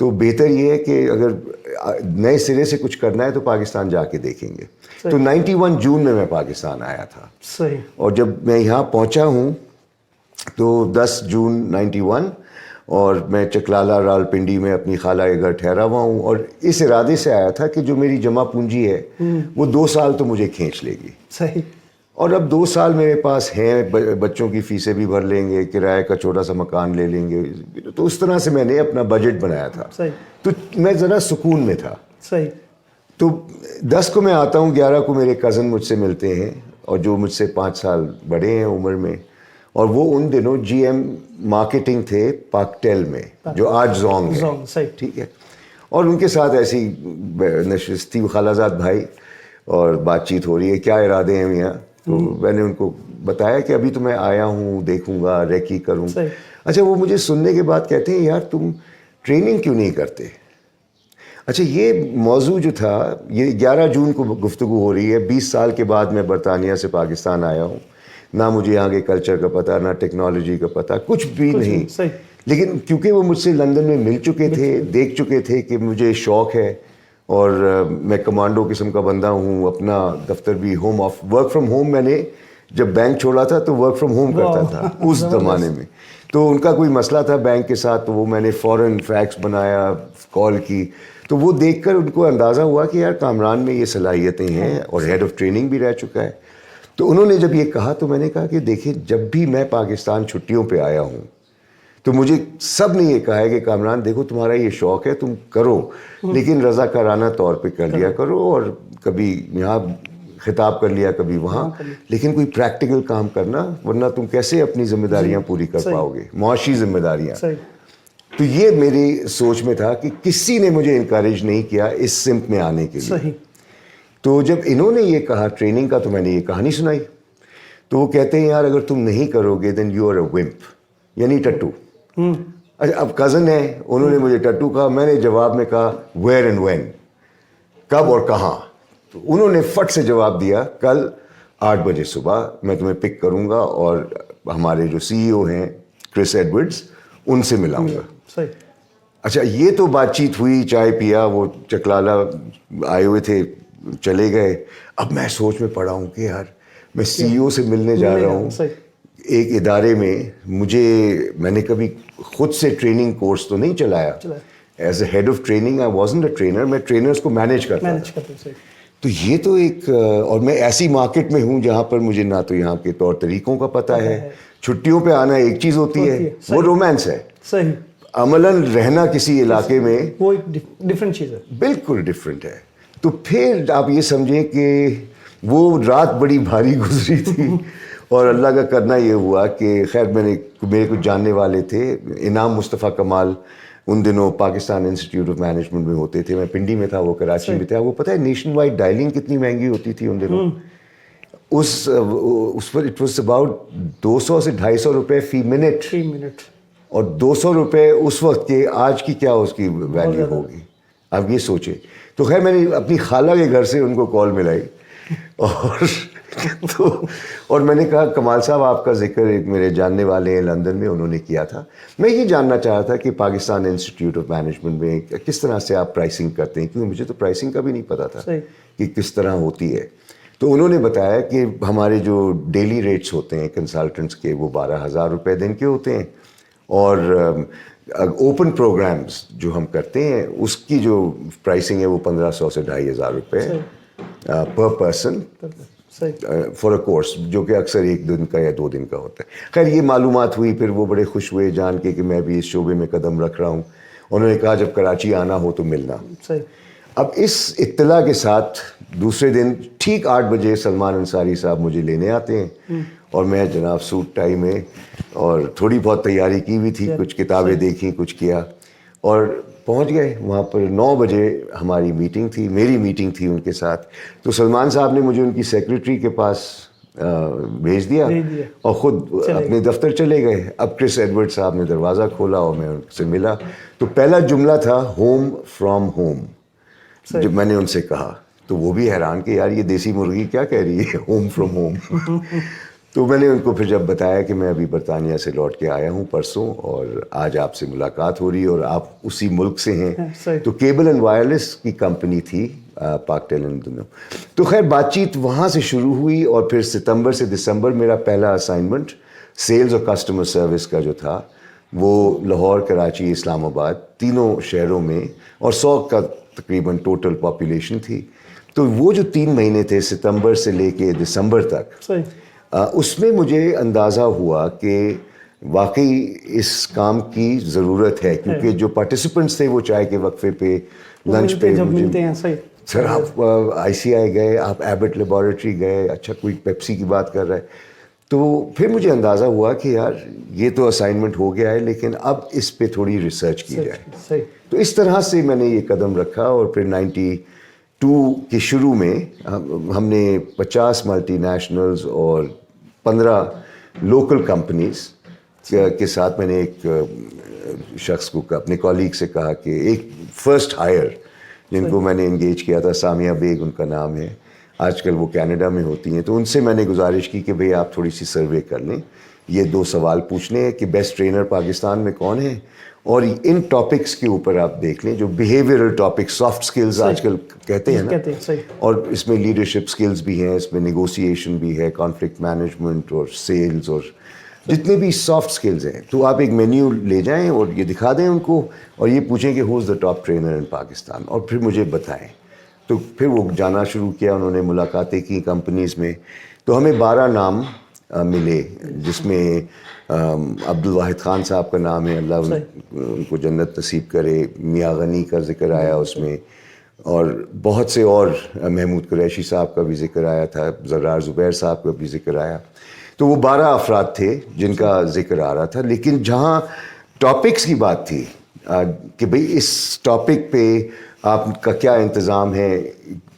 تو بہتر یہ ہے کہ اگر نئے سرے سے کچھ کرنا ہے تو پاکستان جا کے دیکھیں گے. تو 91 جون میں پاکستان آیا تھا. صحیح. اور جب میں یہاں پہنچا ہوں تو 10 جون 91 اور میں چکلالہ راولپنڈی میں اپنی خالہ کے گھر ٹھہرا ہوا ہوں, اور اس ارادے سے آیا تھا کہ جو میری جمع پونجی ہے وہ 2 سال تو مجھے کھینچ لے گی. صحیح. اور اب 2 سال میرے پاس ہیں, بچوں کی فیسیں بھی بھر لیں گے, کرائے کا چھوٹا سا مکان لے لیں گے. تو اس طرح سے میں نے اپنا بجٹ بنایا تھا. صحیح. تو میں ذرا سکون میں تھا. صحیح. تو 10 کو میں آتا ہوں, 11 کو میرے کزن مجھ سے ملتے ہیں, اور جو مجھ سے 5 سال بڑے ہیں عمر میں, اور وہ ان دنوں جی ایم مارکیٹنگ تھے پاکٹیل میں, جو آج زونگ ہے. صحیح. ٹھیک ہے. اور ان کے ساتھ ایسی نشست تھی, خالہ زاد بھائی, اور بات چیت ہو رہی ہے کیا ارادے ہیں میاں. تو میں نے ان کو بتایا کہ ابھی تو میں آیا ہوں, دیکھوں گا, ریکی کروں. اچھا, وہ مجھے سننے کے بعد کہتے ہیں یار تم ٹریننگ کیوں نہیں کرتے. اچھا, یہ موضوع جو تھا, یہ 11 جون کو گفتگو ہو رہی ہے. 20 سال کے بعد میں برطانیہ سے پاکستان آیا ہوں, نہ مجھے یہاں کے کلچر کا پتہ, نہ ٹیکنالوجی کا پتہ, کچھ بھی نہیں. لیکن کیونکہ وہ مجھ سے لندن میں مل چکے تھے, دیکھ چکے تھے کہ مجھے شوق ہے, اور میں کمانڈو قسم کا بندہ ہوں. اپنا دفتر بھی home of work from home, میں نے جب بینک چھوڑا تھا تو ورک فرام ہوم کرتا تھا اس زمانے میں. تو ان کا کوئی مسئلہ تھا بینک کے ساتھ, تو وہ میں نے فوراً فیکس بنایا, کال کی. تو وہ دیکھ کر ان کو اندازہ ہوا کہ یار کامران میں یہ صلاحیتیں ہیں, اور ہیڈ آف ٹریننگ بھی رہ چکا ہے. تو انہوں نے جب یہ کہا تو میں نے کہا کہ دیکھیں, جب بھی میں پاکستان چھٹیوں پہ آیا ہوں تو مجھے سب نے یہ کہا ہے کہ کامران دیکھو تمہارا یہ شوق ہے, تم کرو, لیکن رضاکارانہ طور پہ کر لیا کرو, اور کبھی یہاں خطاب کر لیا, کبھی وہاں, لیکن کوئی پریکٹیکل کام کرنا, ورنہ تم کیسے اپنی ذمہ داریاں پوری کر پاؤ گے, معاشی ذمہ داریاں. تو یہ میری سوچ میں تھا کہ کسی نے مجھے انکریج نہیں کیا اس سمت میں آنے کے لیے. تو جب انہوں نے یہ کہا ٹریننگ کا, تو میں نے یہ کہانی سنائی. تو وہ کہتے ہیں یار اگر تم نہیں کرو گے دین یو آر اے ومپ, یعنی ٹٹو. اچھا, اب کزن ہے, انہوں نے مجھے ٹٹو کہا, میں نے جواب میں کہا ویئر اینڈ وین, کب اور کہاں. تو انہوں نے فٹ سے جواب دیا, کل 8 بجے صبح میں تمہیں پک کروں گا, اور ہمارے جو سی ای او ہیں کرس ایڈورڈز, ان سے ملاؤں گا. اچھا, یہ تو بات چیت ہوئی, چائے پیا, وہ چکلالہ آئے ہوئے تھے, چلے گئے. اب میں سوچ میں پڑا ہوں کہ یار میں سی ای او سے ملنے جا رہا ہوں ایک ادارے میں. میں نے کبھی خود سے ٹریننگ کورس تو نہیں چلایا. As a head of training I wasn't a trainer, میں ٹرینرز کو مینیج کرتا تھا. تو یہ تو ایک, اور میں ایسی مارکیٹ میں ہوں جہاں پر مجھے نہ تو یہاں کے طور طریقوں کا پتہ ہے. چھٹیوں پہ آنا ایک چیز ہوتی ہے, وہ رومانس ہے. صحیح. عملاً رہنا کسی علاقے میں وہ ایک ڈفرینٹ چیز ہے, بالکل ڈفرینٹ ہے. تو پھر آپ یہ سمجھیں کہ وہ رات بڑی بھاری گزری تھی, اور اللہ کا کرنا یہ ہوا کہ خیر میرے کچھ جاننے والے تھے. انعام مصطفیٰ کمال ان دنوں پاکستان انسٹیٹیوٹ آف مینجمنٹ میں ہوتے تھے, میں پنڈی میں تھا, وہ کراچی میں تھا. وہ پتہ ہے نیشن وائڈ ڈائلنگ کتنی مہنگی ہوتی تھی ان دنوں. اس پر اٹ واز اباؤٹ 200 سے 250 روپے فی منٹ, اور 200 روپے اس وقت کے, آج کی کیا اس کی ویلیو ہوگی, آپ یہ سوچیں. تو خیر میں نے اپنی خالہ کے گھر سے ان کو کال ملائی, اور میں نے کہا کمال صاحب آپ کا ذکر ایک میرے جاننے والے ہیں لندن میں, انہوں نے کیا تھا. میں یہ جاننا چاہا تھا کہ پاکستان انسٹیٹیوٹ آف مینجمنٹ میں کس طرح سے آپ پرائسنگ کرتے ہیں, کیونکہ مجھے تو پرائسنگ کا بھی نہیں پتا تھا کہ کس طرح ہوتی ہے. تو انہوں نے بتایا کہ ہمارے جو ڈیلی ریٹس ہوتے ہیں کنسلٹنٹس کے, وہ 12,000 روپے دن کے ہوتے ہیں, اور اوپن پروگرامز جو ہم کرتے ہیں اس کی جو پرائسنگ ہے وہ 1,500 سے 2,500 روپے پر پرسن فار اے کورس, جو کہ اکثر 1 دن کا یا 2 دن کا ہوتا ہے. خیر یہ معلومات ہوئی, پھر وہ بڑے خوش ہوئے جان کے کہ میں بھی اس شعبے میں قدم رکھ رہا ہوں. انہوں نے کہا جب کراچی آنا ہو تو ملنا. اب اس اطلاع کے ساتھ دوسرے دن ٹھیک 8 بجے سلمان انصاری صاحب مجھے لینے آتے ہیں, اور میں جناب سوٹ ٹائی میں, اور تھوڑی بہت تیاری کی ہوئی تھی, کچھ کتابیں دیکھیں, کچھ کیا, اور پہنچ گئے وہاں پر. 9 بجے ہماری میٹنگ تھی, میری میٹنگ تھی ان کے ساتھ. تو سلمان صاحب نے مجھے ان کی سیکرٹری کے پاس بھیج دیا, اور خود اپنے دفتر چلے گئے. اب کرس ایڈورڈ صاحب نے دروازہ کھولا اور میں ان سے ملا. تو پہلا جملہ تھا ہوم فرام ہوم. جب میں نے ان سے کہا تو وہ بھی حیران کہ یار یہ دیسی مرغی کیا کہہ رہی ہے, ہوم فرام ہوم. تو میں نے ان کو پھر جب بتایا کہ میں ابھی برطانیہ سے لوٹ کے آیا ہوں پرسوں اور آج آپ سے ملاقات ہو رہی ہے اور آپ اسی ملک سے ہیں، تو کیبل اینڈ وائرلیس کی کمپنی تھی پاک ٹیلن. تو خیر بات چیت وہاں سے شروع ہوئی اور پھر ستمبر سے دسمبر میرا پہلا اسائنمنٹ سیلز اور کسٹمر سروس کا جو تھا وہ لاہور، کراچی، اسلام آباد تینوں شہروں میں، اور 100 کا تقریباً ٹوٹل پاپولیشن تھی. تو وہ جو 3 مہینے تھے ستمبر سے لے کے دسمبر تک، اس میں مجھے اندازہ ہوا کہ واقعی اس کام کی ضرورت ہے، کیونکہ جو پارٹیسپنٹس تھے وہ چائے کے وقفے پہ، لنچ پہ ملتے ہیں، سر آپ آئی سی آئی گئے، آپ ایبٹ لیبارٹری گئے، اچھا کوئی پیپسی کی بات کر رہا ہے. تو پھر مجھے اندازہ ہوا کہ یار یہ تو اسائنمنٹ ہو گیا ہے لیکن اب اس پہ تھوڑی ریسرچ کی جائے. تو اس طرح سے میں نے یہ قدم رکھا اور پھر 92 کے شروع میں ہم نے 50 ملٹی نیشنلز اور 15 لوکل کمپنیز کے ساتھ، میں نے ایک شخص کو اپنے کولیگ سے کہا کہ ایک فرسٹ ہائر جن کو میں نے انگیج کیا تھا، سامیہ بیگ ان کا نام ہے، آج کل وہ کینیڈا میں ہوتی ہیں. تو ان سے میں نے گزارش کی کہ بھئی آپ تھوڑی سی سروے کر لیں، یہ 2 سوال پوچھنے ہیں کہ بیسٹ ٹرینر پاکستان میں کون ہے، اور ان ٹاپکس کے اوپر آپ دیکھ لیں جو بیہیویئرل ٹاپکس، سافٹ سکلز آج کل کہتے ہیں نا، اور اس میں لیڈرشپ سکلز بھی ہیں، اس میں نیگوسیشن بھی ہے، کانفلکٹ مینجمنٹ اور سیلز اور جتنے بھی سافٹ سکلز ہیں. تو آپ ایک مینیو لے جائیں اور یہ دکھا دیں ان کو اور یہ پوچھیں کہ ہو از دا ٹاپ ٹرینر ان پاکستان، اور پھر مجھے بتائیں. تو پھر وہ جانا شروع کیا، انہوں نے ملاقاتیں کی کمپنیز میں. تو ہمیں 12 نام ملے جس میں عبد الواحد خان صاحب کا نام ہے، اللہ ان کو جنت نصیب کرے، میاں غنی کا ذکر آیا اس میں، اور بہت سے اور، محمود قریشی صاحب کا بھی ذکر آیا تھا، زرار زبیر صاحب کا بھی ذکر آیا. تو وہ 12 افراد تھے جن کا ذکر آ رہا تھا. لیکن جہاں ٹاپکس کی بات تھی کہ بھئی اس ٹاپک پہ آپ کا کیا انتظام ہے،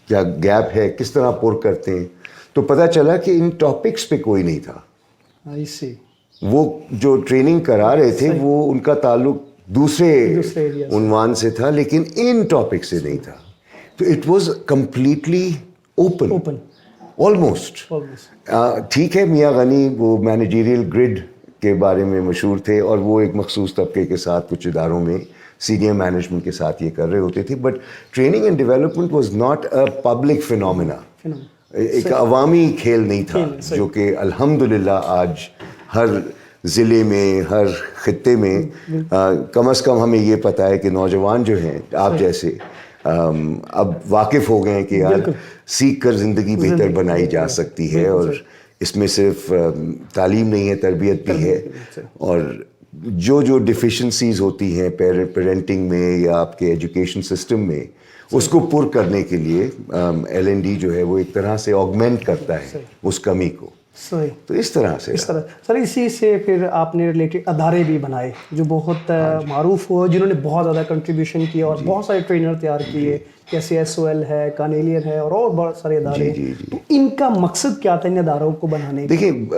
کیا گیپ ہے، کس طرح پر کرتے ہیں، تو پتہ چلا کہ ان ٹاپکس پہ کوئی نہیں تھا. وہ جو ٹریننگ کرا رہے تھے وہ ان کا تعلق دوسرے عنوان سے تھا لیکن ان ٹاپک سے نہیں تھا. تو it was completely open almost. ٹھیک ہے، میاں غنی وہ مینیجریل گرڈ کے بارے میں مشہور تھے اور وہ ایک مخصوص طبقے کے ساتھ کچھ اداروں میں سینئر مینجمنٹ کے ساتھ یہ کر رہے ہوتے تھے. But training and development was not a public phenomena, ایک عوامی کھیل نہیں تھا، جو کہ الحمدللہ آج ہر ضلع میں، ہر خطے میں کم از کم ہمیں یہ پتہ ہے کہ نوجوان جو ہیں آپ جیسے اب واقف ہو گئے ہیں کہ یار سیکھ کر زندگی بہتر بنائی جا سکتی ہے، اور اس میں صرف تعلیم نہیں ہے، تربیت بھی ہے. اور جو ڈیفیشنسیز ہوتی ہیں پیرنٹنگ میں یا آپ کے ایجوکیشن سسٹم میں، اس کو پر کرنے کے لیے L&D جو ہے وہ ایک طرح سے آگمنٹ کرتا ہے اس کمی کو. تو اس طرح سے سر اسی سے پھر آپ نے ریلیٹڈ ادارے بھی بنائے جو بہت معروف ہوئے، جنہوں نے بہت زیادہ کنٹریبیوشن کیا اور بہت سارے ٹرینر تیار کیے، جیسے SOL ہے، کارنیلین ہے، اور بہت سارے ادارے. تو ان کا مقصد کیا تھا ان اداروں کو بنانے کا؟ دیکھیں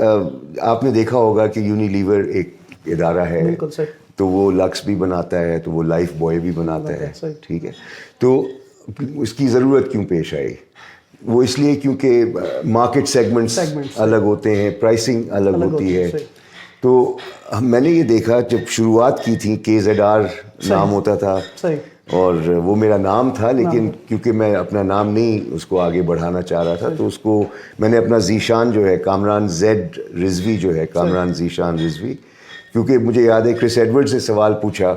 آپ نے دیکھا ہوگا کہ یونیلیور ایک ادارہ ہے، بالکل سر، تو وہ لکس بھی بناتا ہے، تو وہ لائف بوائے بھی بناتا ہے، ٹھیک ہے. تو اس کی ضرورت کیوں پیش آئی؟ وہ اس لیے کیونکہ مارکیٹ سیگمنٹس الگ ہوتے ہیں، پرائسنگ الگ ہوتی ہے. تو میں نے یہ دیکھا جب شروعات کی تھی KZR نام ہوتا تھا اور وہ میرا نام تھا، لیکن کیونکہ میں اپنا نام نہیں اس کو آگے بڑھانا چاہ رہا تھا تو اس کو میں نے اپنا ذیشان جو ہے کامران زیڈ رضوی جو ہے، کامران ذیشان رضوی، کیونکہ مجھے یاد ہے کرس ایڈورڈ سے سوال پوچھا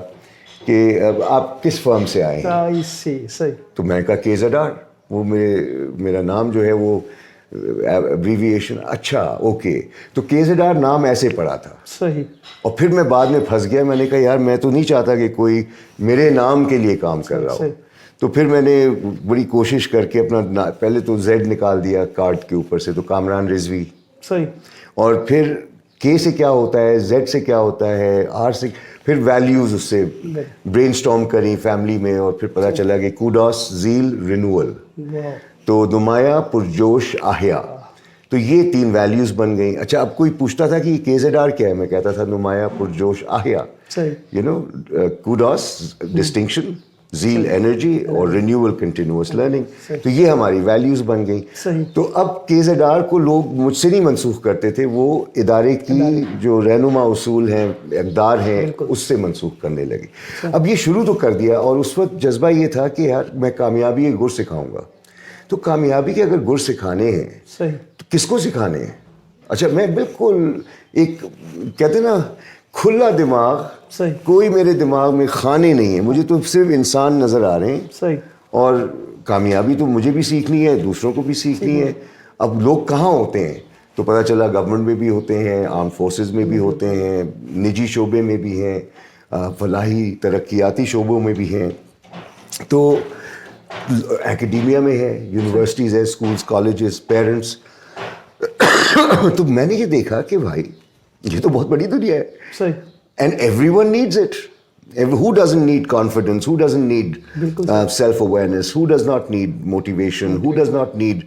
کہ آپ کس فرم سے آئے ہیں، تو میں نے کہا KZR. وہ میرا نام جو ہے وہ ایبریویشن، اچھا اوکے. تو KZR نام ایسے پڑا تھا صحیح. اور پھر میں بعد میں پھنس گیا، میں نے کہا یار میں تو نہیں چاہتا کہ کوئی میرے نام کے لیے کام کر رہا ہو. تو پھر میں نے بڑی کوشش کر کے اپنا پہلے تو زیڈ نکال دیا کارڈ کے اوپر سے، تو کامران رضوی صحیح. اور پھر K سے کیا ہوتا ہے، Z سے کیا ہوتا ہے، R سے، پھر ویلیوز اس سے برین اسٹارم کریں فیملی میں، اور پھر پتہ چلا کہ کوڈوس، زیل، رینول، تو نمایاں، پرجوش، احیا. تو یہ 3 ویلیوز بن گئیں. اچھا اب کوئی پوچھتا تھا کہ یہ KZR کیا ہے، میں کہتا تھا نمایاں، پرجوش، احیا. You know kudos distinction, zeal energy اور رینیوبل کنٹینیوس لرننگ. تو یہ ہماری ویلیوز بن گئی. تو اب KZR کو لوگ مجھ سے نہیں منسوخ کرتے تھے, وہ ادارے کی جو رہنما اصول ہیں, اقدار ہیں, اس سے منسوخ کرنے لگے. اب یہ شروع تو کر دیا, اور اس وقت جذبہ یہ تھا کہ یار میں کامیابی کے گر سکھاؤں گا. تو کامیابی کے اگر گر سکھانے ہیں تو کس کو سکھانے ہیں؟ اچھا میں بالکل ایک کہتے ہیں نا کھلا دماغ, کوئی میرے دماغ میں خانے نہیں ہے, مجھے تو صرف انسان نظر آ رہے ہیں, اور کامیابی تو مجھے بھی سیکھنی ہے, دوسروں کو بھی سیکھنی ہے. اب لوگ کہاں ہوتے ہیں؟ تو پتہ چلا گورنمنٹ میں بھی ہوتے ہیں, آرم فورسز میں بھی ہوتے ہیں, نجی شعبے میں بھی ہیں, فلاحی ترقیاتی شعبوں میں بھی ہیں, تو اکیڈیمیا میں ہے, یونیورسٹیز ہے, اسکولز, کالجز, پیرنٹس. تو میں نے یہ دیکھا کہ بھائی یہ تو بہت بڑی دنیا ہے, and every one needs it. Who doesn't need confidence? Who doesn't need self-awareness? Who does not need motivation? Who does not need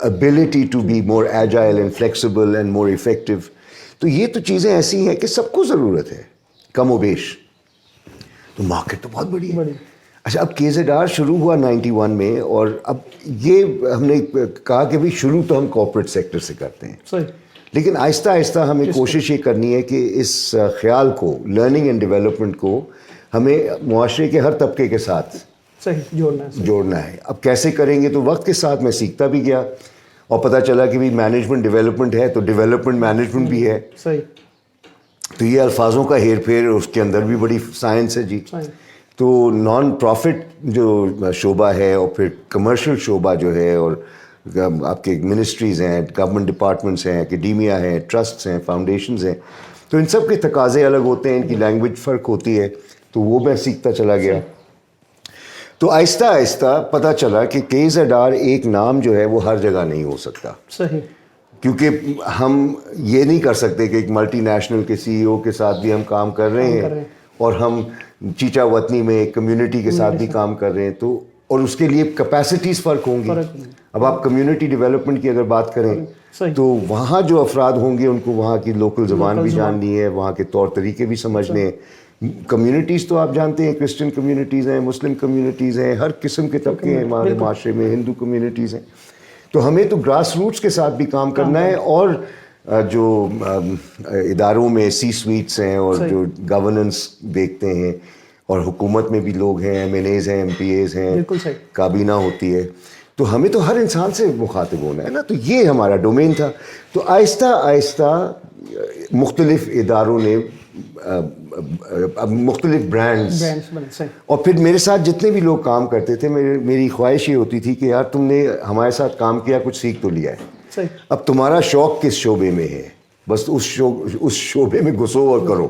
ability to be more agile and flexible and more effective? تو یہ تو چیزیں ایسی ہیں کہ سب کو ضرورت ہے کم و بیش. تو مارکیٹ تو بہت بڑی ہے. اچھا اب KZR شروع ہوا 91 میں, اور اب یہ ہم نے کہا کہ بھی شروع تو ہم کارپوریٹ سیکٹر سے کرتے ہیں, لیکن آہستہ آہستہ ہمیں کوشش یہ کرنی ہے کہ اس خیال کو, لرننگ اینڈ ڈیولپمنٹ کو, ہمیں معاشرے کے ہر طبقے کے ساتھ جوڑنا ہے. اب کیسے کریں گے؟ تو وقت کے ساتھ میں سیکھتا بھی گیا, اور پتہ چلا کہ بھی مینجمنٹ ڈیولپمنٹ ہے تو ڈیولپمنٹ مینجمنٹ بھی ہے. تو یہ الفاظوں کا ہیر پھیر, اس کے اندر بھی بڑی سائنس ہے جی. تو نان پروفٹ جو شعبہ ہے, اور پھر کمرشل شعبہ جو ہے, اور آپ کے منسٹریز ہیں, گورنمنٹ ڈپارٹمنٹس ہیں, اکیڈیمیا ہیں, ٹرسٹس ہیں, فاؤنڈیشنز ہیں, تو ان سب کے تقاضے الگ ہوتے ہیں, ان کی لینگویج فرق ہوتی ہے, تو وہ میں سیکھتا چلا گیا. تو آہستہ آہستہ پتہ چلا کہ KZR ایک نام جو ہے وہ ہر جگہ نہیں ہو سکتا. کیونکہ ہم یہ نہیں کر سکتے کہ ایک ملٹی نیشنل کے CEO کے ساتھ بھی ہم کام کر رہے ہیں, اور ہم چیچا وطنی میں ایک کمیونٹی کے ساتھ بھی کام کر رہے ہیں, تو اور اس کے لیے کیپیسٹیز فرق ہوں گی. اب آپ کمیونٹی ڈیولپمنٹ کی اگر بات کریں تو وہاں جو افراد ہوں گے ان کو وہاں کی لوکل زبان بھی جاننی ہے, وہاں کے طور طریقے بھی سمجھنے ہیں. کمیونٹیز تو آپ جانتے ہیں, کرسچن کمیونٹیز ہیں, مسلم کمیونٹیز ہیں, ہر قسم کے طبقے ہیں ہمارے معاشرے میں, ہندو کمیونٹیز ہیں. تو ہمیں تو گراس روٹس کے ساتھ بھی کام کرنا ہے, اور جو اداروں میں سی سویٹس ہیں, اور جو گورننس دیکھتے ہیں, اور حکومت میں بھی لوگ ہیں, MNAs ہیں, MPAs ہیں, کابینہ ہوتی ہے, تو ہمیں تو ہر انسان سے مخاطب ہونا ہے نا. تو یہ ہمارا ڈومین تھا. تو آہستہ آہستہ مختلف اداروں نے مختلف برانڈز, اور پھر میرے ساتھ جتنے بھی لوگ کام کرتے تھے, میری خواہش یہ ہوتی تھی کہ یار تم نے ہمارے ساتھ کام کیا, کچھ سیکھ تو لیا ہے, اب تمہارا شوق کس شعبے میں ہے, بس اس شعبے میں گھسو اور کرو,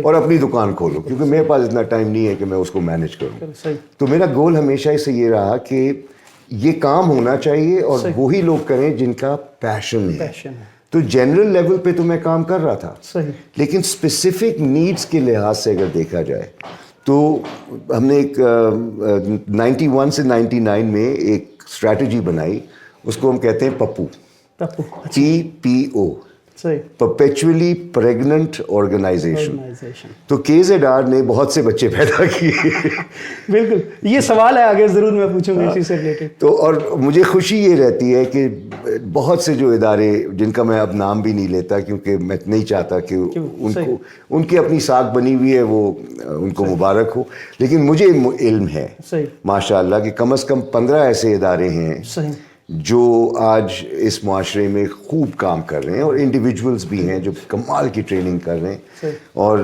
اور اپنی دکان کھولو, کیونکہ میرے پاس اتنا ٹائم نہیں ہے کہ میں اس کو مینیج کروں. تو میرا گول ہمیشہ سے یہ رہا کہ یہ کام ہونا چاہیے, اور وہی لوگ کریں جن کا پیشن ہے. تو جنرل لیول پہ تو میں کام کر رہا تھا, لیکن اسپیسیفک نیڈس کے لحاظ سے اگر دیکھا جائے تو ہم نے ایک 91 سے 99 میں ایک اسٹریٹجی بنائی, اس کو ہم کہتے ہیں پپو, PPO, پرپیچولی پریگننٹ آرگنائزیشن. تو KZR نے بہت سے بچے پیدا کیے. بالکل, یہ سوال ہے آگے ضرور میں پوچھوں گا اسی سے ریلیٹڈ. تو اور مجھے خوشی یہ رہتی ہے کہ بہت سے جو ادارے, جن کا میں اب نام بھی نہیں لیتا کیونکہ میں نہیں چاہتا کہ ان کی اپنی ساکھ بنی ہوئی ہے, وہ ان کو مبارک ہو, لیکن مجھے علم ہے ماشاء اللہ کہ کم از کم 15 ایسے ادارے ہیں جو آج اس معاشرے میں خوب کام کر رہے ہیں, اور انڈیویجولز بھی ہیں جو کمال کی ٹریننگ کر رہے ہیں. اور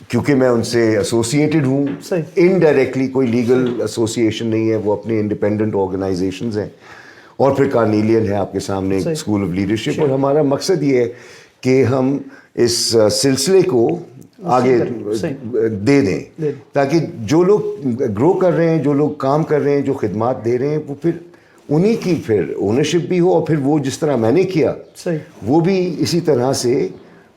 کیونکہ میں ان سے ایسوسیٹڈ ہوں انڈائریکٹلی, کوئی لیگل ایسوسیشن نہیں ہے, وہ اپنے انڈیپینڈنٹ آرگنائزیشنز ہیں. اور پھر کارنیلین ہے آپ کے سامنے, اسکول آف لیڈرشپ. اور ہمارا مقصد یہ ہے کہ ہم اس سلسلے کو آگے دے دیں, تاکہ جو لوگ گرو کر رہے ہیں, جو لوگ کام کر رہے ہیں, جو خدمات دے رہے ہیں, وہ پھر انہی کی پھر اونرشپ بھی ہو, اور پھر وہ جس طرح میں نے کیا وہ بھی اسی طرح سے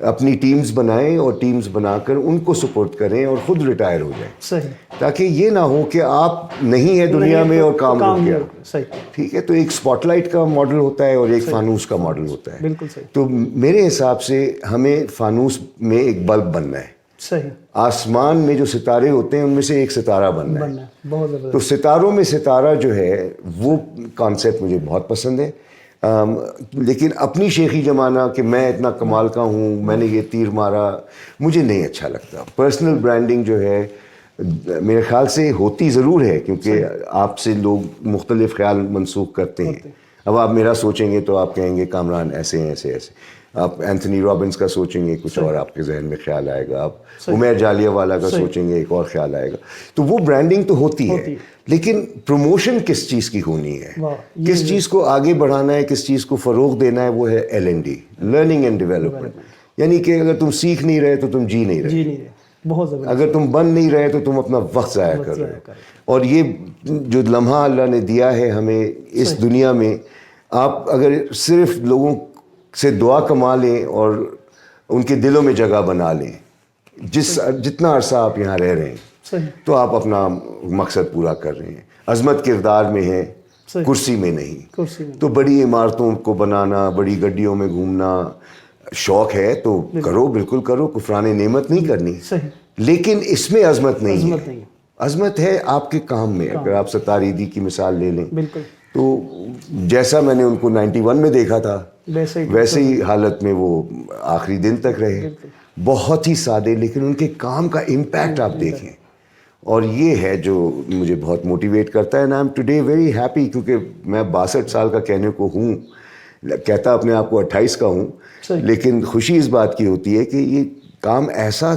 اپنی ٹیمز بنائیں, اور ٹیمز بنا کر ان کو سپورٹ کریں, اور خود ریٹائر ہو جائیں, تاکہ یہ نہ ہو کہ آپ نہیں ہیں دنیا میں اور کام ہو گیا. ٹھیک ہے, تو ایک اسپاٹ لائٹ کا ماڈل ہوتا ہے اور ایک فانوس کا ماڈل ہوتا ہے. تو میرے حساب سے ہمیں فانوس میں ایک بلب بننا ہے, صحیح. آسمان میں جو ستارے ہوتے ہیں ان میں سے ایک ستارہ بننا ہے. بہت زبردست. تو ستاروں میں ستارہ جو ہے وہ کانسیپٹ مجھے بہت پسند ہے. لیکن اپنی شیخی جمانا کہ میں اتنا کمال کا ہوں، میں نے یہ تیر مارا، مجھے نہیں اچھا لگتا. پرسنل برانڈنگ جو ہے میرے خیال سے ہوتی ضرور ہے، کیونکہ آپ سے لوگ مختلف خیال منسوخ کرتے ہیں. اب آپ میرا سوچیں گے تو آپ کہیں گے کامران ایسے ہیں ایسے ایسے، آپ اینتھنی رابنس کا سوچیں گے کچھ اور آپ کے ذہن میں خیال آئے گا، آپ عمیر جالیہ والا کا سوچیں گے ایک اور خیال آئے گا. تو وہ برانڈنگ تو ہوتی ہے، لیکن پروموشن کس چیز کی ہونی ہے، کس چیز کو آگے بڑھانا ہے، کس چیز کو فروغ دینا ہے، وہ ہے L&D، لرننگ اینڈ ڈیولپمنٹ. یعنی کہ اگر تم سیکھ نہیں رہے تو تم جی نہیں رہے، بہت زبردست. اگر تم بن نہیں رہے تو تم اپنا وقت ضائع کر رہے ہو. اور یہ جو لمحہ اللہ نے دیا ہے ہمیں اس دنیا میں، آپ اگر صرف لوگوں سے دعا کما لیں اور ان کے دلوں میں جگہ بنا لیں، جتنا عرصہ آپ یہاں رہ رہے ہیں، تو آپ اپنا مقصد پورا کر رہے ہیں. عظمت کردار میں ہے، کرسی میں نہیں. تو بڑی عمارتوں کو بنانا، بڑی گڈیوں میں گھومنا شوق ہے تو کرو، بالکل کرو، کفران نعمت نہیں کرنی، لیکن اس میں عظمت نہیں ہے. عظمت ہے آپ کے کام میں. اگر آپ ستار ایدھی کی مثال لے لیں تو جیسا میں نے ان کو 91 میں دیکھا تھا ویسے ہی حالت میں وہ آخری دن تک رہے. بہت ہی سادے، لیکن ان کے کام کا امپیکٹ آپ دیکھیں، اور یہ ہے جو مجھے بہت موٹیویٹ کرتا ہے. And I am today very happy, کیونکہ میں 62 سال کا کہنے کو ہوں، کہتا اپنے آپ کو 28 کا ہوں، لیکن خوشی اس بات کی ہوتی ہے کہ یہ کام ایسا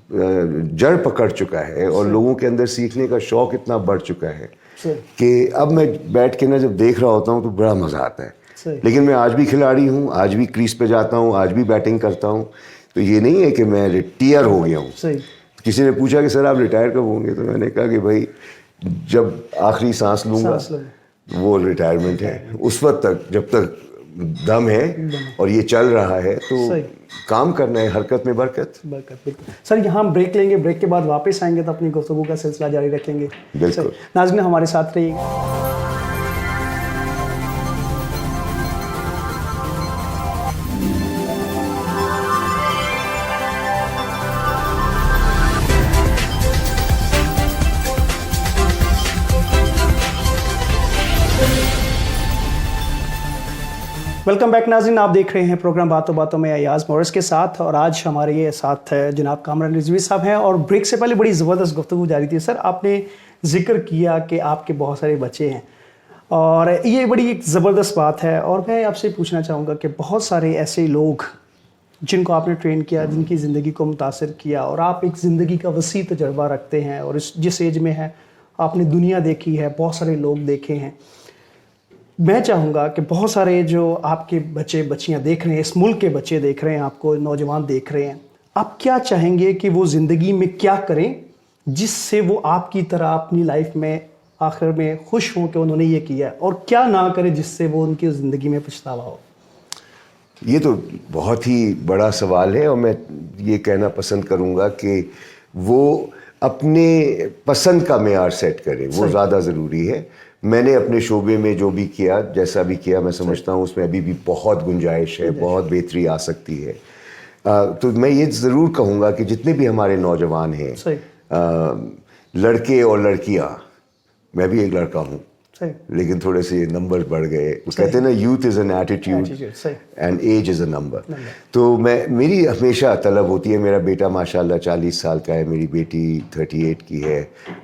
جڑ پکڑ چکا ہے اور لوگوں کے اندر سیکھنے کا شوق اتنا بڑھ چکا ہے کہ اب میں بیٹھ کے نا جب دیکھ رہا ہوتا ہوں تو بڑا مزہ آتا ہے. لیکن میں آج بھی کھلاڑی ہوں، آج بھی کریز پہ جاتا ہوں، آج بھی بیٹنگ کرتا ہوں. تو یہ نہیں ہے کہ میں ریٹائر ہو گیا ہوں. کسی نے پوچھا کہ سر آپ ریٹائر کب ہوں گے، تو میں نے کہا کہ بھائی جب آخری سانس لوں گا وہ ریٹائرمنٹ ہے. اس وقت تک جب تک دم ہے اور یہ چل رہا ہے تو کام کرنا ہے، حرکت میں برکت. سر یہاں ہم بریک لیں گے، بریک کے بعد واپس آئیں گے تو اپنی گفتگو کا سلسلہ جاری رکھیں گے. بالکل. ناظرین ہمارے ساتھ رہیے گا. ویلکم بیک ناظرین، آپ دیکھ رہے ہیں پروگرام باتوں باتوں میں ایاز مورس کے ساتھ، اور آج ہمارے یہ ساتھ جناب کامران رضوی صاحب ہیں. اور بریک سے پہلے بڑی زبردست گفتگو جاری تھی. سر آپ نے ذکر کیا کہ آپ کے بہت سارے بچے ہیں، اور یہ بڑی ایک زبردست بات ہے. اور میں آپ سے پوچھنا چاہوں گا کہ بہت سارے ایسے لوگ جن کو آپ نے ٹرین کیا، جن کی زندگی کو متاثر کیا، اور آپ ایک زندگی کا وسیع تجربہ رکھتے ہیں، اور جس ایج میں ہے آپ نے دنیا دیکھی ہے، بہت سارے لوگ دیکھے ہیں. میں چاہوں گا کہ بہت سارے جو آپ کے بچے بچیاں دیکھ رہے ہیں، اس ملک کے بچے دیکھ رہے ہیں آپ کو، نوجوان دیکھ رہے ہیں، آپ کیا چاہیں گے کہ وہ زندگی میں کیا کریں جس سے وہ آپ کی طرح اپنی لائف میں آخر میں خوش ہوں کہ انہوں نے یہ کیا، اور کیا نہ کریں جس سے وہ ان کی زندگی میں پچھتاوا ہو؟ یہ تو بہت ہی بڑا سوال ہے، اور میں یہ کہنا پسند کروں گا کہ وہ اپنے پسند کا معیار سیٹ کریں، وہ زیادہ ضروری ہے. میں نے اپنے شعبے میں جو بھی کیا، جیسا بھی کیا، میں سمجھتا ہوں اس میں ابھی بھی بہت گنجائش ہے، بہت بہتری آ سکتی ہے. تو میں یہ ضرور کہوں گا کہ جتنے بھی ہمارے نوجوان ہیں، لڑکے اور لڑکیاں، میں بھی ایک لڑکا ہوں لیکن تھوڑے سے نمبر بڑھ گئے. وہ کہتے ہیں نا، youth is an attitude and age is a number. تو میری ہمیشہ طلب ہوتی ہے، میرا بیٹا ماشاءاللہ 40 سال کا ہے، میری بیٹی 38 کی ہے،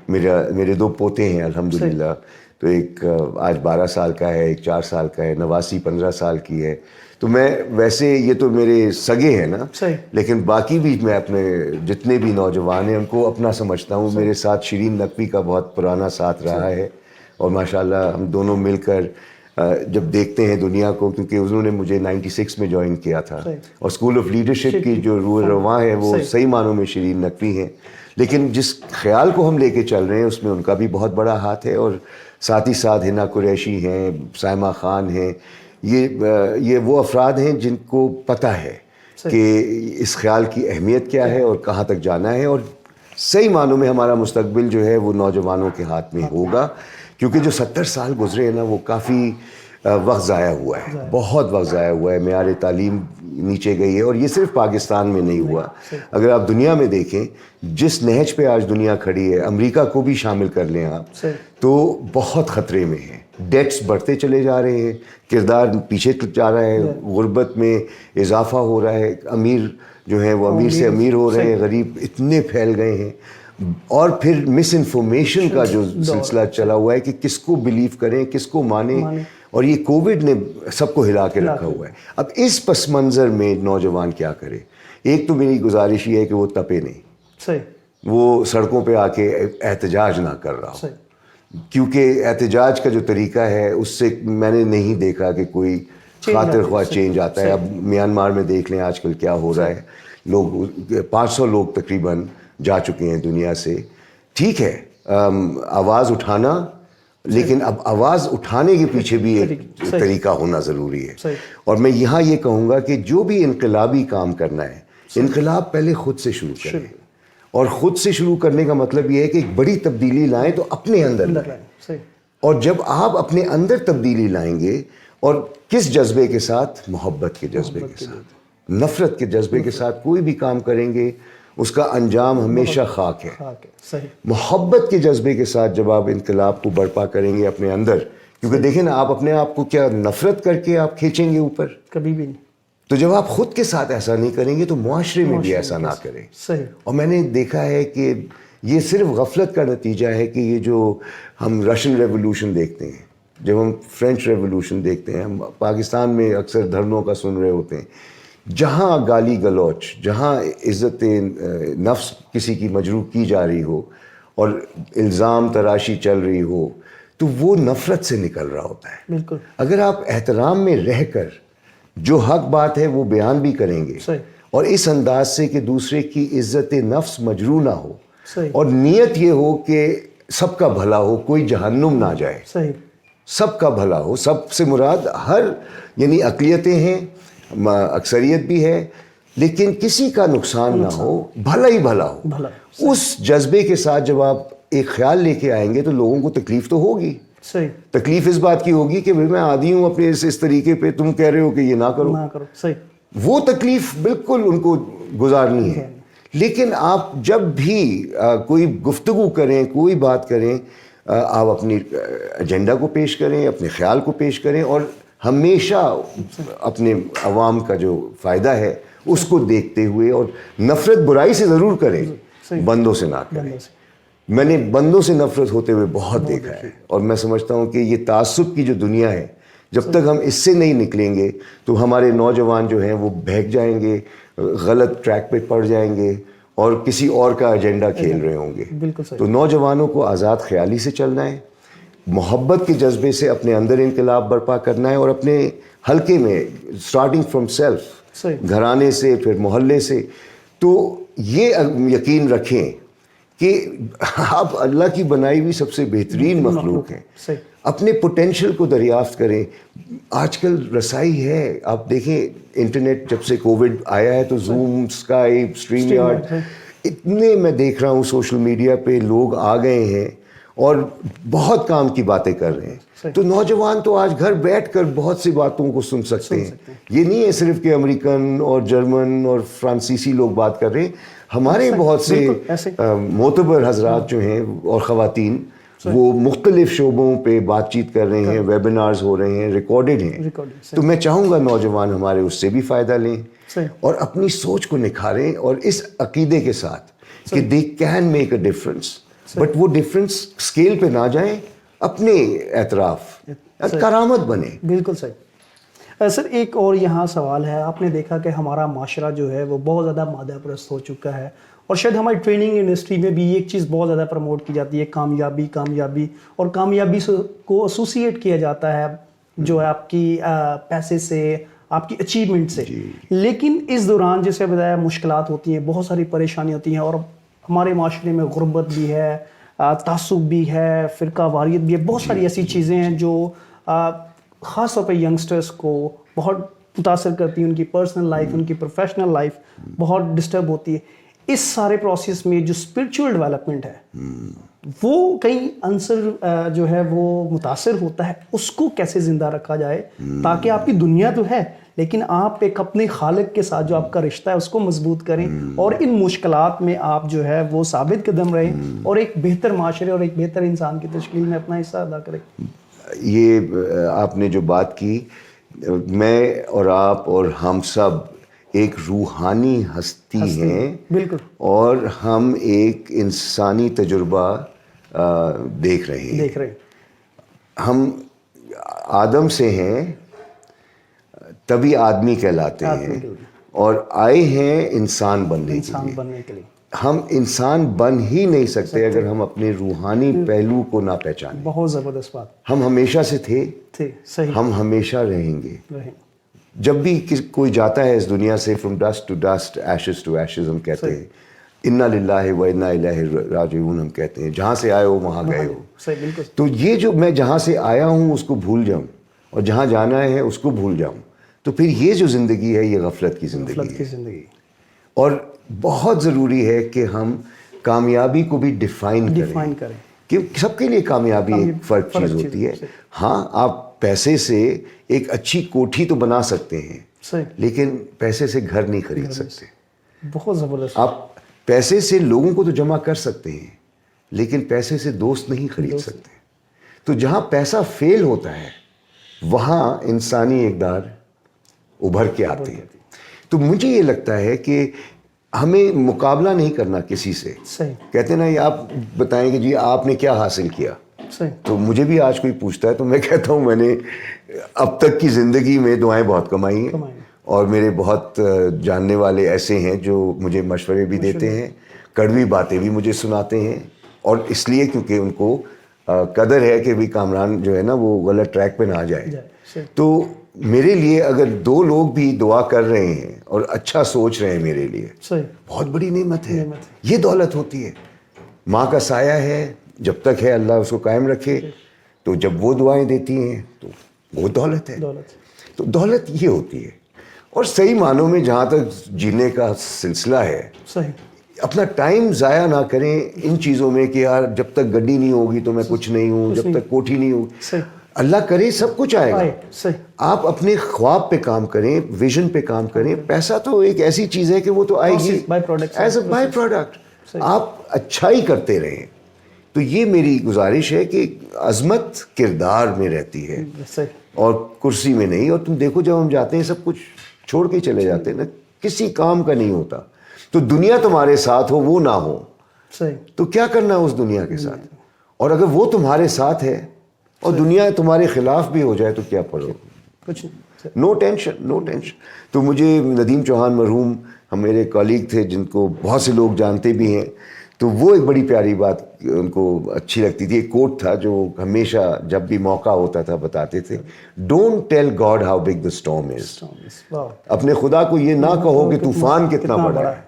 میرے 2 پوتے ہیں الحمدللہ. تو ایک آج 12 سال کا ہے، ایک 4 سال کا ہے، نواسی 15 سال کی ہے. تو میں ویسے یہ تو میرے سگے ہیں نا، لیکن باقی بھی میں اپنے جتنے بھی نوجوان ہیں ان کو اپنا سمجھتا ہوں. میرے ساتھ شرین نقوی کا بہت پرانا ساتھ رہا ہے، اور ماشاءاللہ ہم دونوں مل کر جب دیکھتے ہیں دنیا کو، کیونکہ انہوں نے مجھے 96 میں جوائن کیا تھا، اور اسکول آف لیڈرشپ کی جو روح رواں ہے وہ صحیح معنوں میں شرین نقوی ہیں. لیکن جس خیال کو ہم لے کے چل رہے ہیں اس میں ان کا بھی بہت بڑا ہاتھ ہے، اور ساتھ ہی ساتھ ہنا قریشی ہیں، سائمہ خان ہیں. یہ وہ افراد ہیں جن کو پتہ ہے کہ اس خیال کی اہمیت کیا ہے اور کہاں تک جانا ہے. اور صحیح معنوں میں ہمارا مستقبل جو ہے وہ نوجوانوں کے ہاتھ میں ہوگا، کیونکہ جو 70 سال گزرے ہیں نا وہ کافی وقت ضائع ہوا ہے، بہت وقت ضائع ہوا ہے. معیار تعلیم نیچے گئی ہے. اور یہ صرف پاکستان میں نہیں ہوا, اگر آپ دنیا میں دیکھیں جس نہج پہ آج دنیا کھڑی ہے, امریکہ کو بھی شامل کر لیں آپ, تو بہت خطرے میں ہے. ڈیٹس بڑھتے چلے جا رہے ہیں, کردار پیچھے جا رہا ہے, غربت میں اضافہ ہو رہا ہے, امیر جو ہیں وہ امیر سے امیر ہو رہے ہیں, غریب اتنے پھیل گئے ہیں. اور پھر مس انفارمیشن کا جو سلسلہ چلا ہوا ہے کہ کس کو بلیو کریں, کس کو مانیں, اور یہ کووڈ نے سب کو ہلا کے رکھا ہوا ہے. اب اس پس منظر میں نوجوان کیا کرے؟ ایک تو میری گزارش یہ ہے کہ وہ تپے نہیں, وہ سڑکوں پہ آ کے احتجاج نہ کر رہا ہو, کیونکہ احتجاج کا جو طریقہ ہے اس سے میں نے نہیں دیکھا کہ کوئی خاطر خواہ چینج آتا ہے. اب میانمار میں دیکھ لیں آج کل کیا ہو رہا ہے, لوگ 500 لوگ تقریباً جا چکے ہیں دنیا سے. ٹھیک ہے آواز اٹھانا, لیکن اب آواز اٹھانے کے پیچھے بھی ایک طریقہ ہونا ضروری ہے. اور میں یہاں یہ کہوں گا کہ جو بھی انقلابی کام کرنا ہے, انقلاب پہلے خود سے شروع کریں. اور خود سے شروع کرنے کا مطلب یہ ہے کہ ایک بڑی تبدیلی لائیں تو اپنے اندر لائیں. اور جب آپ اپنے اندر تبدیلی لائیں گے, اور کس جذبے کے ساتھ؟ محبت کے جذبے کے ساتھ. نفرت کے جذبے کے ساتھ کوئی بھی کام کریں گے اس کا انجام ہمیشہ خاک ہے. محبت کے جذبے کے ساتھ جب آپ انقلاب کو برپا کریں گے اپنے اندر, کیونکہ دیکھیں نا آپ اپنے آپ کو کیا نفرت کر کے آپ کھینچیں گے اوپر؟ کبھی بھی نہیں. تو جب آپ خود کے ساتھ ایسا نہیں کریں گے تو معاشرے میں بھی ایسا نہ کریں. اور میں نے دیکھا ہے کہ یہ صرف غفلت کا نتیجہ ہے کہ یہ جو ہم رشین ریولوشن دیکھتے ہیں, جب ہم فرینچ ریولوشن دیکھتے ہیں, ہم پاکستان میں اکثر دھرنوں کا سن رہے ہوتے ہیں, جہاں گالی گلوچ, جہاں عزت نفس کسی کی مجروح کی جا رہی ہو اور الزام تراشی چل رہی ہو, تو وہ نفرت سے نکل رہا ہوتا ہے. بالکل. اگر آپ احترام میں رہ کر جو حق بات ہے وہ بیان بھی کریں گے, اور اس انداز سے کہ دوسرے کی عزت نفس مجروح نہ ہو, اور نیت یہ ہو کہ سب کا بھلا ہو, کوئی جہنم نہ جائے, سب کا بھلا ہو. سب سے مراد ہر یعنی اقلیتیں ہیں, اکثریت بھی ہے, لیکن کسی کا نقصان نہ ہو, بھلا ہی بھلا ہو. اس جذبے کے ساتھ جب آپ ایک خیال لے کے آئیں گے تو لوگوں کو تکلیف تو ہوگی. تکلیف اس بات کی ہوگی کہ میں عادی ہوں اپنے اس طریقے پہ, تم کہہ رہے ہو کہ یہ نہ کرو. وہ تکلیف بالکل ان کو گزارنی ہے. لیکن آپ جب بھی کوئی گفتگو کریں, کوئی بات کریں, آپ اپنی ایجنڈا کو پیش کریں, اپنے خیال کو پیش کریں, اور ہمیشہ اپنے عوام کا جو فائدہ ہے اس کو دیکھتے ہوئے, اور نفرت برائی سے ضرور کریں, بندوں سے نہ کریں. میں نے بندوں سے نفرت ہوتے ہوئے بہت دیکھا ہے, اور میں سمجھتا ہوں کہ یہ تعصب کی جو دنیا ہے, جب تک ہم اس سے نہیں نکلیں گے تو ہمارے نوجوان جو ہیں وہ بہک جائیں گے, غلط ٹریک پہ پڑ جائیں گے, اور کسی اور کا ایجنڈا کھیل رہے ہوں گے. تو نوجوانوں کو آزاد خیالی سے چلنا ہے, محبت کے جذبے سے اپنے اندر انقلاب برپا کرنا ہے, اور اپنے حلقے میں اسٹارٹنگ فرام سیلف, گھرانے سے, پھر محلے سے. تو یہ یقین رکھیں کہ آپ اللہ کی بنائی ہوئی سب سے بہترین مخلوق ہیں. اپنے پوٹینشیل کو دریافت کریں. آج کل رسائی ہے, آپ دیکھیں انٹرنیٹ جب سے کووڈ آیا ہے تو زوم, اسکائپ, اسٹریم یارڈ, اتنے میں دیکھ رہا ہوں سوشل میڈیا پہ لوگ آ گئے ہیں اور بہت کام کی باتیں کر رہے ہیں. تو نوجوان تو آج گھر بیٹھ کر بہت سی باتوں کو سن سکتے ہیں. یہ نہیں ہے صرف کہ امریکن اور جرمن اور فرانسیسی لوگ بات کر رہے ہیں, ہمارے بہت سے معتبر حضرات جو ہیں اور خواتین وہ مختلف شعبوں پہ بات چیت کر رہے ہیں, ویبینارز ہو رہے ہیں, ریکارڈڈ ہیں. تو میں چاہوں گا نوجوان ہمارے اس سے بھی فائدہ لیں اور اپنی سوچ کو نکھاریں, اور اس عقیدے کے ساتھ کہ they can make a difference, but وہ ڈفرنس اسکیل پہ نہ جائیں, اپنے اعتراف کرامت بنے. بالکل صحیح. سر ایک اور یہاں سوال ہے, آپ نے دیکھا کہ ہمارا معاشرہ جو ہے وہ بہت زیادہ مادہ پرست ہو چکا ہے, اور شاید ہماری ٹریننگ انڈسٹری میں بھی ایک چیز بہت زیادہ پروموٹ کی جاتی ہے, کامیابی, اور کامیابی کو ایسوسیٹ کیا جاتا ہے جو ہے آپ کی پیسے سے, آپ کی اچیومنٹ سے. لیکن اس دوران جیسے بتایا مشکلات ہوتی ہیں, بہت ساری پریشانی ہوتی ہیں, اور ہمارے معاشرے میں غربت بھی ہے, تعصب بھی ہے, فرقہ واریت بھی ہے, بہت ساری ایسی چیزیں ہیں جو خاص طور پہ ینگسٹرز کو بہت متاثر کرتی ہیں, ان کی پرسنل لائف, ان کی پروفیشنل لائف بہت ڈسٹرب ہوتی ہے. اس سارے پروسیس میں جو اسپرچول ڈیولپمنٹ ہے, وہ کئی عنصر جو ہے وہ متاثر ہوتا ہے، اس کو کیسے زندہ رکھا جائے تاکہ آپ کی دنیا تو ہے لیکن آپ ایک اپنے خالق کے ساتھ جو آپ کا رشتہ ہے اس کو مضبوط کریں اور ان مشکلات میں آپ جو ہے وہ ثابت قدم رہیں اور ایک بہتر معاشرے اور ایک بہتر انسان کی تشکیل میں اپنا حصہ ادا کریں. یہ آپ نے جو بات کی، میں اور آپ اور ہم سب ایک روحانی ہستی ہیں، بالکل، اور ہم ایک انسانی تجربہ دیکھ رہے ہیں. ہم آدم سے ہیں تبھی آدمی کہلاتے ہیں اور آئے ہیں انسان بننے کے لیے. ہم انسان بن ہی نہیں سکتے اگر ہم اپنے روحانی پہلو کو نہ پہچانیں. بہت زبردست بات. ہم ہمیشہ سے تھے، صحیح، ہم ہمیشہ رہیں گے. جب بھی کوئی جاتا ہے اس دنیا سے، from dust to dust, ashes to ashes, ہم کہتے ہیں انا للہ و انا الیہ راجعون. ہم کہتے ہیں جہاں سے آئے ہو وہاں گئے ہو. تو یہ جو میں جہاں سے آیا ہوں اس کو بھول جاؤں اور جہاں جانا ہے اس کو بھول جاؤں، تو پھر یہ جو زندگی ہے یہ غفلت کی زندگی ہے. اور بہت ضروری ہے کہ ہم کامیابی کو بھی ڈیفائن کریں کہ سب کے لیے کامیابی ایک فرق چیز ہوتی ہے. ہاں، آپ پیسے سے ایک اچھی کوٹھی تو بنا سکتے ہیں لیکن پیسے سے گھر نہیں خرید سکتے. بہت زبردست. آپ پیسے سے لوگوں کو تو جمع کر سکتے ہیں لیکن پیسے سے دوست نہیں خرید سکتے. تو جہاں پیسہ فیل ہوتا ہے وہاں انسانی اقدار ابھر کے آتے ہیں. تو مجھے یہ لگتا ہے کہ ہمیں مقابلہ نہیں کرنا کسی سے. کہتے ہیں نا، یہ آپ بتائیں کہ جی آپ نے کیا حاصل کیا. تو مجھے بھی آج کوئی پوچھتا ہے تو میں کہتا ہوں میں نے اب تک کی زندگی میں دعائیں بہت کمائی ہیں اور میرے بہت جاننے والے ایسے ہیں جو مجھے مشورے بھی دیتے ہیں، کڑوی باتیں بھی مجھے سناتے ہیں، اور اس لیے کیونکہ ان کو قدر ہے کہ بھی کامران جو ہے نا وہ غلط ٹریک پہ نہ آ جائے. تو میرے لیے اگر دو لوگ بھی دعا کر رہے ہیں اور اچھا سوچ رہے ہیں میرے لیے، بہت بڑی نعمت ہے. یہ دولت ہوتی ہے. ماں کا سایہ ہے، جب تک ہے اللہ اس کو قائم رکھے، تو جب وہ دعائیں دیتی ہیں تو وہ دولت ہے. تو دولت یہ ہوتی ہے. اور صحیح معنوں میں جہاں تک جینے کا سلسلہ ہے، اپنا ٹائم ضائع نہ کریں ان چیزوں میں کہ یار جب تک گڈی نہیں ہوگی تو میں کچھ نہیں ہوں، جب تک کوٹھی نہیں ہوگی. اللہ کرے سب کچھ آئے گا. آپ اپنے خواب پہ کام کریں، ویژن پہ کام کریں. پیسہ تو ایک ایسی چیز ہے کہ وہ تو آئے گی ایز اے بائی پروڈکٹ. آپ اچھائی کرتے رہیں. تو یہ میری گزارش ہے کہ عظمت کردار میں رہتی ہے اور کرسی میں نہیں. اور تم دیکھو جب ہم جاتے ہیں سب کچھ چھوڑ کے چلے جاتے ہیں نا، کسی کام کا نہیں ہوتا. تو دنیا تمہارے ساتھ ہو وہ نہ ہو تو کیا کرنا اس دنیا کے ساتھ. اور اگر وہ تمہارے ساتھ ہے اور دنیا تمہارے خلاف بھی ہو جائے تو کیا پڑھو. No tension, no tension. تو مجھے ندیم چوہان مرحوم ہم میرے کالیگ تھے جن کو بہت سے لوگ جانتے بھی ہیں، تو وہ ایک بڑی پیاری بات ان کو اچھی لگتی تھی. ایک کوٹ تھا جو ہمیشہ جب بھی موقع ہوتا تھا بتاتے تھے، don't tell God how big the storm is. اپنے خدا کو یہ نہ کہو کہ طوفان کتنا بڑا ہے.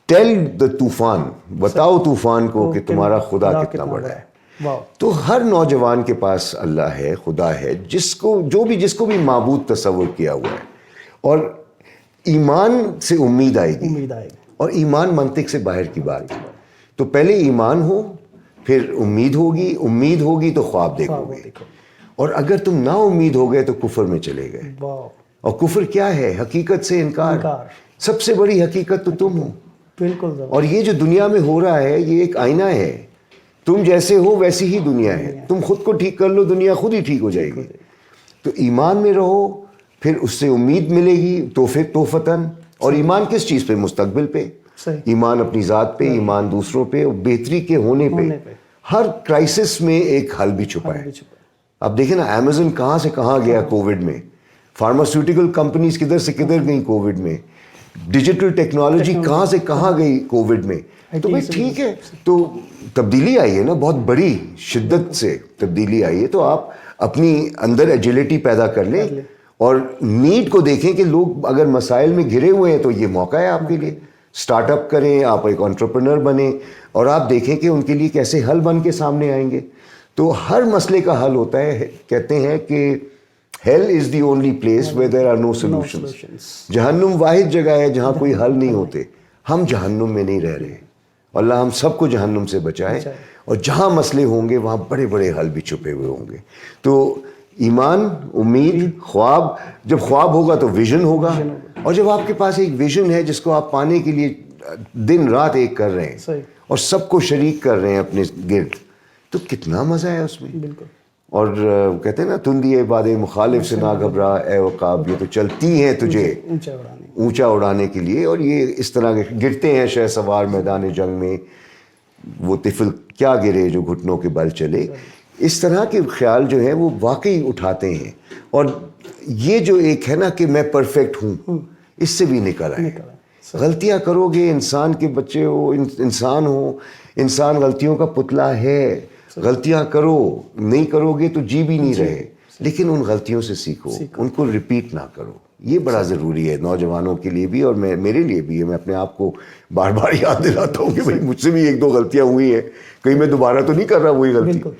ٹیل دا طوفان، بتاؤ طوفان کو کہ تمہارا خدا کتنا بڑا ہے. تو ہر نوجوان کے پاس اللہ ہے، خدا ہے، جس کو بھی معبود تصور کیا ہوا ہے. اور ایمان سے امید آئے گی، اور ایمان منطق سے باہر کی بات ہے. تو پہلے ایمان ہو، پھر امید ہوگی، امید ہوگی تو خواب دیکھو گے. اور اگر تم نا امید ہو گئے تو کفر میں چلے گئے. اور کفر کیا ہے؟ حقیقت سے انکار. سب سے بڑی حقیقت تو تم ہو. بالکل. اور یہ جو دنیا میں ہو رہا ہے یہ ایک آئینہ ہے. تم جیسے ہو ویسی ہی دنیا ہے. تم خود کو ٹھیک کر لو، دنیا خود ہی ٹھیک ہو جائے گی. تو ایمان میں رہو، پھر اس سے امید ملے گی توفتاً. اور ایمان کس چیز پہ؟ مستقبل پہ. ایمان اپنی ذات پہ، ایمان دوسروں پہ، بہتری کے ہونے پہ. ہر کرائسس میں ایک حل بھی چھپا ہے. اب دیکھیں نا، امیزن کہاں سے کہاں گیا کووڈ میں. فارماسیوٹیکل کمپنیز کدھر سے کدھر گئیں کووڈ میں. ڈیجیٹل ٹیکنالوجی کہاں سے کہاں گئی کووڈ میں. تو بھائی ٹھیک ہے، تو تبدیلی آئی ہے نا، بہت بڑی شدت سے تبدیلی آئی ہے. تو آپ اپنی اندر ایجیلٹی پیدا کر لیں اور نیڈ کو دیکھیں کہ لوگ اگر مسائل میں گھرے ہوئے ہیں تو یہ موقع ہے آپ کے لیے. سٹارٹ اپ کریں، آپ ایک انٹرپرنر بنیں اور آپ دیکھیں کہ ان کے لیے کیسے حل بن کے سامنے آئیں گے. تو ہر مسئلے کا حل ہوتا ہے. کہتے ہیں کہ hell is the only place where there are no solutions. جہنم واحد جگہ ہے جہاں کوئی حل نہیں ہوتے. ہم جہنم میں نہیں رہ رہے اور اللہ ہم سب کو جہنم سے بچائے. اور جہاں مسئلے ہوں گے وہاں بڑے بڑے حل بھی چھپے ہوئے ہوں گے. تو ایمان، امید، خواب، جب خواب ہوگا تو ویژن ہوگا. اور جب آپ کے پاس ایک ویژن ہے جس کو آپ پانے کے لیے دن رات ایک کر رہے ہیں اور سب کو شریک کر رہے ہیں اپنے گرد، تو کتنا مزہ ہے اس میں. بالکل. اور کہتے ہیں نا تندی باد مخالف سے نہ گھبرا اے عقاب، یہ تو چلتی ہیں تجھے اونچا اڑانے کے لیے. اور یہ اس طرح کے گرتے ہیں شہ سوار میدان جنگ میں، وہ طفل کیا گرے جو گھٹنوں کے بل چلے. اس طرح کے خیال جو ہیں وہ واقعی اٹھاتے ہیں. اور یہ جو ایک ہے نا کہ میں پرفیکٹ ہوں، اس سے بھی نکل آئے. غلطیاں کرو گے، انسان کے بچے ہو، انسان غلطیوں کا پتلا ہے. غلطیاں کرو، نہیں کرو گے تو جی بھی نہیں رہے. لیکن ان غلطیوں سے سیکھو، ان کو ریپیٹ نہ کرو. یہ بڑا ضروری ہے نوجوانوں کے لیے بھی اور میرے لیے بھی ہے. میں اپنے آپ کو بار بار یاد دلاتا ہوں کہ بھائی مجھ سے بھی ایک دو غلطیاں ہوئی ہیں، کہیں میں دوبارہ تو نہیں کر رہا وہی غلطی.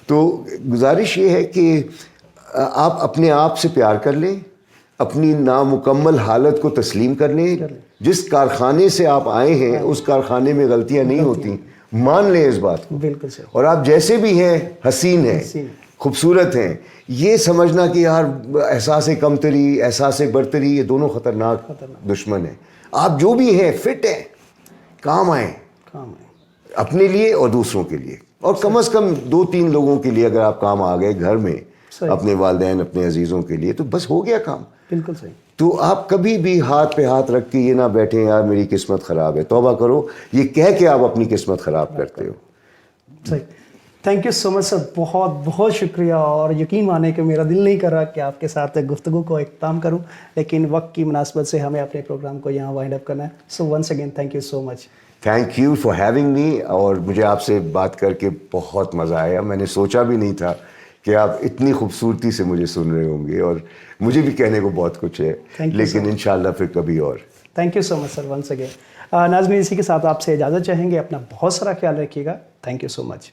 تو گزارش یہ ہے کہ آپ اپنے آپ سے پیار کر لیں، اپنی نامکمل حالت کو تسلیم کر لیں. جس کارخانے سے آپ آئے ہیں اس کارخانے میں غلطیاں نہیں ہوتی، مان لیں اس بات کو. بالکل. اور آپ جیسے بھی ہیں، حسین ہیں، خوبصورت ہیں، یہ سمجھنا کہ یار احساس کمتری، احساس برتری، یہ دونوں خطرناک دشمن ہیں. آپ جو بھی ہیں فٹ ہیں، کام آئیں اپنے لیے اور دوسروں کے لیے. اور کم از کم 2-3 لوگوں کے لیے اگر آپ کام آ گئے گھر میں، اپنے والدین، اپنے عزیزوں کے لیے، تو بس ہو گیا کام. بالکل صحیح. تو آپ کبھی بھی ہاتھ پہ ہاتھ رکھ کے یہ نہ بیٹھیں یار میری قسمت خراب ہے. توبہ کرو، یہ کہہ کے آپ اپنی قسمت خراب کرتے ہو. صحیح. تھینک یو سو مچ سر، بہت بہت شکریہ. اور یقین مانے کہ میرا دل نہیں کر رہا کہ آپ کے ساتھ گفتگو کو اختتام کروں، لیکن وقت کی مناسبت سے ہمیں اپنے پروگرام کو یہاں وائنڈ اپ کرنا ہے. So once again thank you so much. Thank you for having me. اور مجھے آپ سے بات کر کے بہت مزہ آیا. میں نے سوچا بھی نہیں تھا کہ آپ اتنی خوبصورتی سے مجھے سن رہے ہوں گے. اور مجھے بھی کہنے کو بہت کچھ ہے، لیکن انشاءاللہ پھر کبھی اور. Thank you so much sir once again. ناظرین، اسی کے ساتھ آپ سے اجازت چاہیں گے. اپنا بہت سارا خیال رکھیے گا. Thank you so much.